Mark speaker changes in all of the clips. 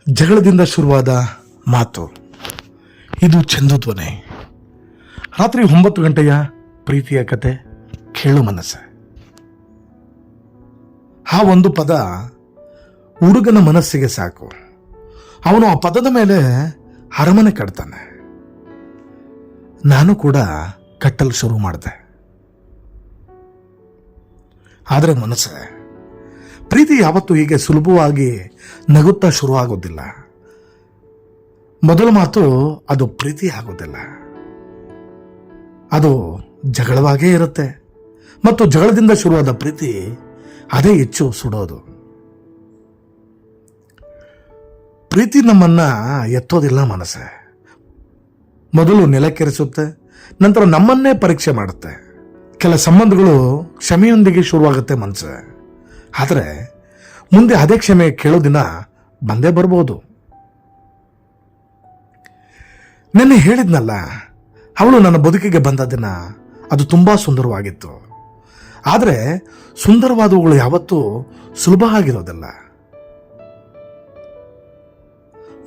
Speaker 1: ಜಗಳದಿಂದ ಶುರುವಾದ ಮಾತು, ಇದು ಚಂದುಧ್ವನಿ. ರಾತ್ರಿ 9 ಗಂಟೆಯ ಪ್ರೀತಿಯ ಕತೆ ಕೇಳು ಮನಸ್ಸೆ. ಆ ಒಂದು ಪದ ಹುಡುಗನ ಮನಸ್ಸಿಗೆ ಸಾಕು. ಅವನು ಆ ಪದದ ಮೇಲೆ ಅರಮನೆ ಕಟ್ತಾನೆ. ನಾನು ಕೂಡ ಕಟ್ಟಲು ಶುರು ಮಾಡಿದೆ. ಆದರೆ ಮನಸ್ಸೆ, ಪ್ರೀತಿ ಯಾವತ್ತೂ ಹೀಗೆ ಸುಲಭವಾಗಿ ನಗುತ್ತಾ ಶುರುವಾಗೋದಿಲ್ಲ. ಮೊದಲ ಮಾತು ಅದು ಪ್ರೀತಿ ಆಗೋದಿಲ್ಲ. ಅದು ಜಗಳವಾಗೇ ಇರುತ್ತೆ. ಮತ್ತು ಜಗಳದಿಂದ ಶುರುವಾದ ಪ್ರೀತಿ ಅದೇ ಹೆಚ್ಚು ಸುಡೋದು. ಪ್ರೀತಿ ನಮ್ಮನ್ನ ಎತ್ತೋದಿಲ್ಲ ಮನಸ್ಸೆ. ಮೊದಲು ನೆಲಕ್ಕೆರೆಸುತ್ತೆ, ನಂತರ ನಮ್ಮನ್ನೇ ಪರೀಕ್ಷೆ ಮಾಡುತ್ತೆ. ಕೆಲ ಸಂಬಂಧಗಳು ಕ್ಷಮೆಯೊಂದಿಗೆ ಶುರುವಾಗುತ್ತೆ ಮನಸ್ಸೆ. ಆದರೆ ಮುಂದೆ ಅದೇ ಕ್ಷಮೆ ಕೇಳೋ ದಿನ ಬಂದೇ ಬರ್ಬೋದು. ನೆನ್ನೆ ಹೇಳಿದ್ನಲ್ಲ, ಅವಳು ನನ್ನ ಬದುಕಿಗೆ ಬಂದ ದಿನ ಅದು ತುಂಬಾ ಸುಂದರವಾಗಿತ್ತು. ಆದರೆ ಸುಂದರವಾದವುಗಳು ಯಾವತ್ತೂ ಸುಲಭ ಆಗಿರೋದಿಲ್ಲ.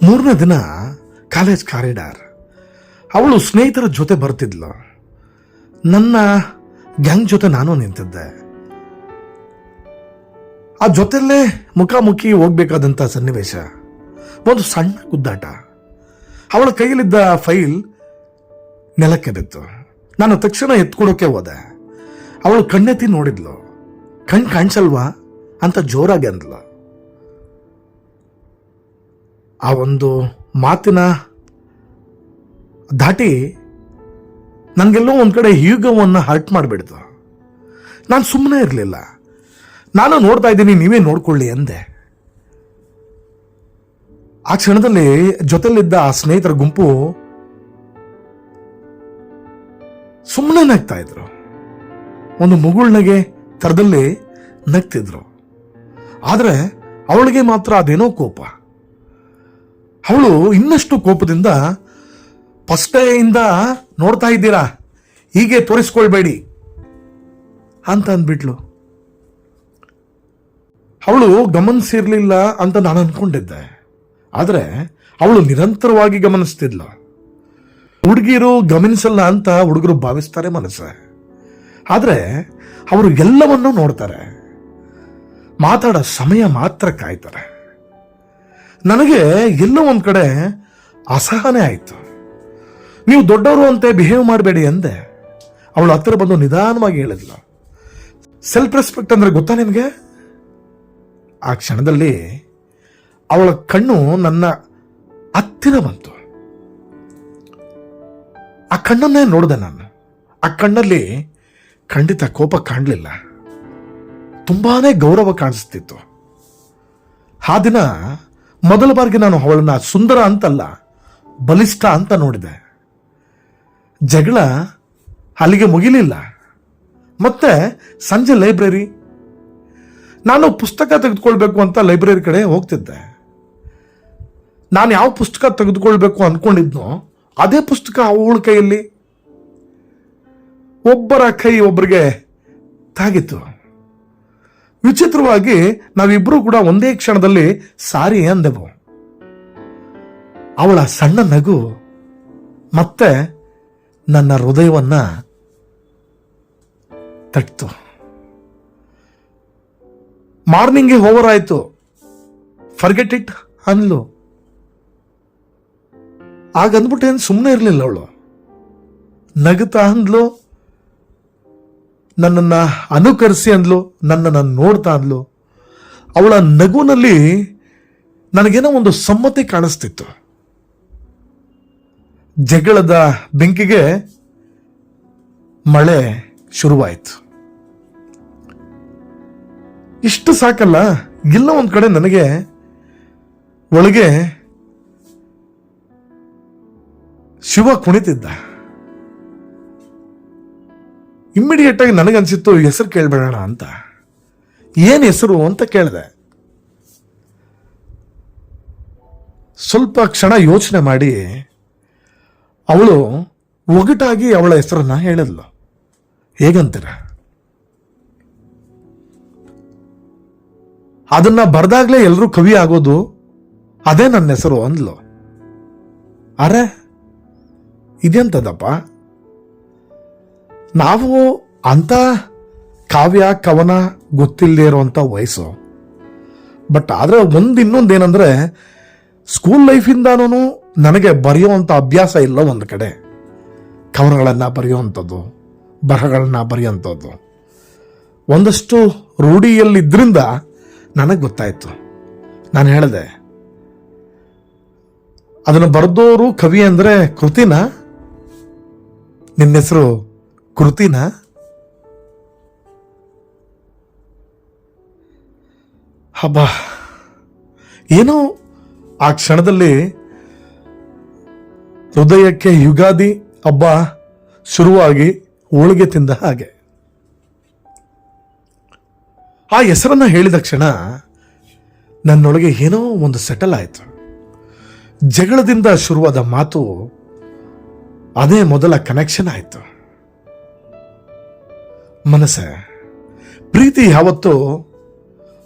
Speaker 1: 3ನೇ ದಿನ ಕಾಲೇಜ್ ಕಾರಿಡಾರ್. ಅವಳು ಸ್ನೇಹಿತರ ಜೊತೆ ಬರ್ತಿದ್ಲು. ನನ್ನ ಗ್ಯಾಂಗ್ ಜೊತೆ ನಾನು ನಿಂತಿದ್ದೆ. ಆ ಜೊತೆಲ್ಲೇ ಮುಖಾಮುಖಿ ಹೋಗ್ಬೇಕಾದಂಥ ಸನ್ನಿವೇಶ. ಒಂದು ಸಣ್ಣ ಗುದ್ದಾಟ. ಅವಳ ಕೈಯಲ್ಲಿದ್ದ ಫೈಲ್ ನೆಲಕ್ಕೆ ಬಿತ್ತು. ನಾನು ತಕ್ಷಣ ಎತ್ಕೊಡೋಕೆ ಹೋದೆ. ಅವಳು ಕಣ್ಣೆತ್ತಿ ನೋಡಿದ್ಲು. ಕಾಣಿಸಲ್ವಾ ಅಂತ ಜೋರಾಗಿ ಅಂದ್ಲು. ಆ ಒಂದು ಮಾತಿನ ದಾಟಿ ನನಗೆಲ್ಲೋ ಒಂದ್ ಕಡೆ ಹ್ಯೂಗವನ್ನು ಹರ್ಟ್ ಮಾಡಿಬಿಡ್ತು. ನಾನು ಸುಮ್ಮನೆ ಇರಲಿಲ್ಲ. ನಾನು ನೋಡ್ತಾ ಇದ್ದೀನಿ, ನೀವೇ ನೋಡ್ಕೊಳ್ಳಿ ಅಂದೆ. ಆ ಕ್ಷಣದಲ್ಲಿ ಜೊತೆಲಿದ್ದ ಆ ಸ್ನೇಹಿತರ ಗುಂಪು ಸುಮ್ಮನೆ ನಗ್ತಾ ಇದ್ರು. ಒಂದು ಮುಗುಳ್ನಗೆ ಥರದಲ್ಲಿ ನಗ್ತಿದ್ರು. ಆದರೆ ಅವಳಿಗೆ ಮಾತ್ರ ಅದೇನೋ ಕೋಪ. ಅವಳು ಇನ್ನಷ್ಟು ಕೋಪದಿಂದ, ಫಸ್ಟ್ ಡೇಯಿಂದ ನೋಡ್ತಾ ಇದ್ದೀರಾ, ಹೀಗೆ ತೋರಿಸ್ಕೊಳ್ಬೇಡಿ ಅಂತ ಅಂದ್ಬಿಟ್ಲು. ಅವಳು ಗಮನಿಸಿರ್ಲಿಲ್ಲ ಅಂತ ನಾನು ಅನ್ಕೊಂಡಿದ್ದೆ. ಆದರೆ ಅವಳು ನಿರಂತರವಾಗಿ ಗಮನಿಸ್ತಿದ್ಲು. ಹುಡುಗಿರು ಗಮನಿಸಲ್ಲ ಅಂತ ಹುಡುಗರು ಭಾವಿಸ್ತಾರೆ ಮನಸ್ಸೆ. ಆದರೆ ಅವರು ಎಲ್ಲವನ್ನೂ ನೋಡ್ತಾರೆ, ಮಾತಾಡೋ ಸಮಯ ಮಾತ್ರ ಕಾಯ್ತಾರೆ. ನನಗೆ ಎಲ್ಲೋ ಒಂದ್ ಕಡೆ ಅಸಹನೆ ಆಯಿತು. ನೀವು ದೊಡ್ಡವರು ಅಂತೆ ಬಿಹೇವ್ ಮಾಡಬೇಡಿ ಅಂದೆ. ಅವಳು ಹತ್ತಿರ ಬಂದು ನಿಧಾನವಾಗಿ ಹೇಳಿದ್ಲು, ಸೆಲ್ಫ್ ರೆಸ್ಪೆಕ್ಟ್ ಅಂದ್ರೆ ಗೊತ್ತಾ ನಿಮಗೆ? ಆ ಕ್ಷಣದಲ್ಲಿ ಅವಳ ಕಣ್ಣು ನನ್ನ ಹತ್ತಿರ ಬಂತು. ಆ ಕಣ್ಣನ್ನೇ ನೋಡಿದೆ ನಾನು. ಆ ಕಣ್ಣಲ್ಲಿ ಖಂಡಿತ ಕೋಪ ಕಾಣಲಿಲ್ಲ, ತುಂಬಾನೇ ಗೌರವ ಕಾಣಿಸ್ತಿತ್ತು. ಆ ದಿನ ಮೊದಲ ಬಾರಿಗೆ ನಾನು ಅವಳನ್ನ ಸುಂದರ ಅಂತಲ್ಲ, ಬಲಿಷ್ಠ ಅಂತ ನೋಡಿದೆ. ಜಗಳ ಅಲ್ಲಿಗೆ ಮುಗಿಲಿಲ್ಲ. ಮತ್ತೆ ಸಂಜೆ ಲೈಬ್ರರಿ. ನಾನು ಪುಸ್ತಕ ತೆಗೆದುಕೊಳ್ಬೇಕು ಅಂತ ಲೈಬ್ರರಿ ಕಡೆ ಹೋಗ್ತಿದ್ದೆ. ನಾನು ಯಾವ ಪುಸ್ತಕ ತೆಗೆದುಕೊಳ್ಬೇಕು ಅಂದ್ಕೊಂಡಿದ್ನೋ ಅದೇ ಪುಸ್ತಕ ಅವಳ ಕೈಯಲ್ಲಿ. ಒಬ್ಬರ ಕೈ ಒಬ್ಬರಿಗೆ ತಾಗಿತ್ತು. ವಿಚಿತ್ರವಾಗಿ ನಾವಿಬ್ರು ಕೂಡ ಒಂದೇ ಕ್ಷಣದಲ್ಲಿ ಸಾರಿ ಅಂದೆವು. ಅವಳ ಸಣ್ಣ ನಗು ಮತ್ತೆ ನನ್ನ ಹೃದಯವನ್ನ ತಟ್ಟಿತು. ಮಾರ್ನಿಂಗ್ಗೆ ಓವರ್ ಆಯ್ತು, ಫರ್ಗೆಟ್ ಇಟ್ ಅನ್ಲು. ಆಗಂದ್ಬಿಟ್ಟು ಏನು ಸುಮ್ಮನೆ ಇರಲಿಲ್ಲ ಅವಳು. ನಗುತ್ತಾ ಅಂದ್ಲು, ನನ್ನನ್ನ ಅನುಕರಿಸಿ ಅಂದ್ಲು, ನನ್ನನ್ನು ನೋಡ್ತಾ ಅಂದ್ಲು. ಅವಳ ನಗುನಲ್ಲಿ ನನಗೇನೋ ಒಂದು ಸಮ್ಮತಿ ಕಾಣಿಸ್ತಿತ್ತು. ಜಗಳದ ಬೆಂಕಿಗೆ ಮಳೆ ಶುರುವಾಯಿತು. ಇಷ್ಟು ಸಾಕಲ್ಲ, ಎಲ್ಲ ಒಂದ್ ಕಡೆ ನನಗೆ ಒಳಗೆ ಶಿವ ಕುಣಿತಿದ್ದ. ಇಮ್ಮಿಡಿಯೇಟ್ ಆಗಿ ನನಗನ್ಸಿತ್ತು, ಹೆಸರು ಕೇಳ್ಬೇಡೋಣ ಅಂತ. ಏನ್ ಹೆಸರು ಅಂತ ಕೇಳಿದೆ. ಸ್ವಲ್ಪ ಕ್ಷಣ ಯೋಚನೆ ಮಾಡಿ ಅವಳು ಒಗಟಾಗಿ ಅವಳ ಹೆಸರನ್ನ ಹೇಳಿದ್ಲು. ಹೇಗಂತೀರ? ಅದನ್ನ ಬರ್ದಾಗ್ಲೇ ಎಲ್ಲರೂ ಕವಿ ಆಗೋದು ಅದೇ ನನ್ನ ಹೆಸರು ಅಂದ್ಲು. ಅರೆ ಇದೆಂತದಪ್ಪ, ನಾವು ಅಂತ ಕಾವ್ಯ ಕವನ ಗೊತ್ತಿಲ್ಲದೆ ಇರುವಂಥ ವಯಸ್ಸು. ಬಟ್ ಆದರೆ ಇನ್ನೊಂದೇನೆಂದರೆ, ಸ್ಕೂಲ್ ಲೈಫಿಂದಾನೂ ನನಗೆ ಬರೆಯುವಂಥ ಅಭ್ಯಾಸ ಇಲ್ಲ. ಒಂದು ಕಡೆ ಕವನಗಳನ್ನು ಬರೆಯುವಂಥದ್ದು, ಬರಹಗಳನ್ನ ಬರೆಯುವಂಥದ್ದು ಒಂದಷ್ಟು ರೂಢಿಯಲ್ಲಿದ್ದರಿಂದ ನನಗೆ ಗೊತ್ತಾಯಿತು. ನಾನು ಹೇಳಿದೆ, ಅದನ್ನು ಬರೆದೋರು ಕವಿ ಅಂದರೆ ಕೃತಿನ? ನಿನ್ನ ಹೆಸರು ಕೃತಿನ? ಹಬ್ಬ, ಏನೋ ಆ ಕ್ಷಣದಲ್ಲಿ ಹೃದಯಕ್ಕೆ ಯುಗಾದಿ ಹಬ್ಬ ಶುರುವಾಗಿ ಹೋಳಿಗೆ ತಿಂದ ಹಾಗೆ. ಆ ಹೆಸರನ್ನ ಹೇಳಿದ ಕ್ಷಣ ನನ್ನೊಳಗೆ ಏನೋ ಒಂದು ಸೆಟಲ್ ಆಯಿತು. ಜಗಳದಿಂದ ಶುರುವಾದ ಮಾತು ಅದೇ ಮೊದಲ ಕನೆಕ್ಷನ್ ಆಯಿತು. ಮನಸ್ಸೆ, ಪ್ರೀತಿ ಯಾವತ್ತೂ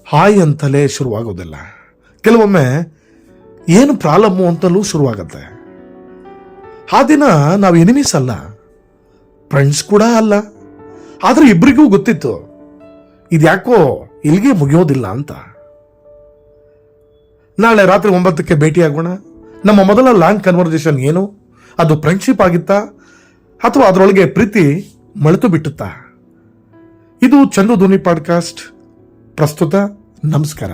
Speaker 1: ಹಾಯ್ ಅಂತಲೇ ಶುರುವಾಗೋದಿಲ್ಲ. ಕೆಲವೊಮ್ಮೆ ಏನು ಪ್ರಾಬ್ಲಮ್ಮು ಅಂತಲೂ ಶುರುವಾಗತ್ತೆ. ಆ ದಿನ ನಾವು ಎನಿಮೀಸ್ ಅಲ್ಲ, ಫ್ರೆಂಡ್ಸ್ ಕೂಡ ಅಲ್ಲ. ಆದರೆ ಇಬ್ಬರಿಗೂ ಗೊತ್ತಿತ್ತು ಇದ್ಯಾಕೋ ಇಲ್ಲಿಗೆ ಮುಗಿಯೋದಿಲ್ಲ ಅಂತ. ನಾಳೆ ರಾತ್ರಿ 9ಕ್ಕೆ ಭೇಟಿಯಾಗೋಣ. ನಮ್ಮ ಮೊದಲ ಲಾಂಗ್ ಕನ್ವರ್ಸೇಷನ್ ಏನು? ಅದು ಫ್ರೆಂಡ್ಶಿಪ್ ಆಗಿತ್ತಾ ಅಥವಾ ಅದರೊಳಗೆ ಪ್ರೀತಿ ಮಳೆತು ಬಿಟ್ಟುತ್ತಾ? ಇದು ಚಂದು ಧ್ವನಿ ಪಾಡ್ಕಾಸ್ಟ್. ಪ್ರಸ್ತುತ ನಮಸ್ಕಾರ.